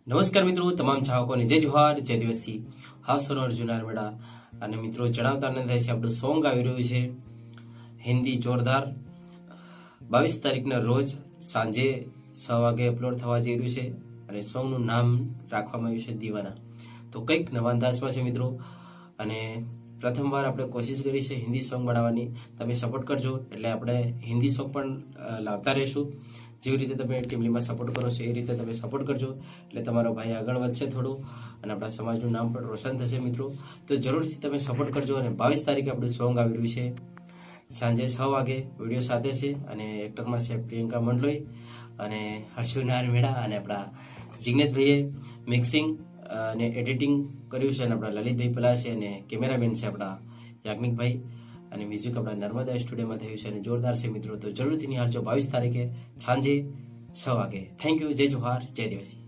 નમસ્કાર મિત્રો, તમામ ચાહકોને જય જોહાર, જય દિવસી. હાવ સનો અર્જુન આર્મેડા. અને મિત્રો જણાવતા આનંદ થાય છે, આપણું સોંગ આવી રહ્યું છે હિન્દી જોરદાર 22 તારીખના રોજ સાંજે 6 વાગે અપલોડ થવા જઈ રહ્યું છે. અને સોંગનું નામ રાખવામાં આવ્યું છે દીવાના. તો કંઈક નવા અંદાજમાં છે મિત્રો. અને પ્રથમવાર આપણે કોશિશ કરી છે હિન્દી સોંગ બનાવવાની. તમે સપોર્ટ કરજો એટલે આપણે હિન્દી સોંગ પણ લાવતા રહીશું. જેવી રીતે તમે ટીમલીમાં સપોર્ટ કરો છો એ રીતે તમે સપોર્ટ કરજો એટલે તમારો ભાઈ આગળ વધશે થોડું અને આપણા સમાજનું નામ પણ રોશન થશે મિત્રો. તો જરૂરથી તમે સપોર્ટ કરજો. અને 22 તારીખે આપણું સોંગ આવી રહ્યું છે સાંજે 6 વાગે. વિડીયો સાથે છે અને એક્ટરમાં છે પ્રિયંકા મંડલોઈ અને હર્ષુનાર મેળા. અને આપણા જિગ્નેશભાઈએ મિક્સિંગ અને એડિટિંગ કર્યું છે અને આપણા લલિતભાઈ પલા છે અને કેમેરામેન છે આપણા યાજ્ઞિકભાઈ. અને મ્યુઝિક આપણા નર્મદા સ્ટુડિયોમાં થયું છે અને જોરદાર છે મિત્રો. તો જરૂરથી નિહાળજો 22 તારીખે સાંજે 6 વાગે. Thank you. જય જોહાર, જય દિવસી.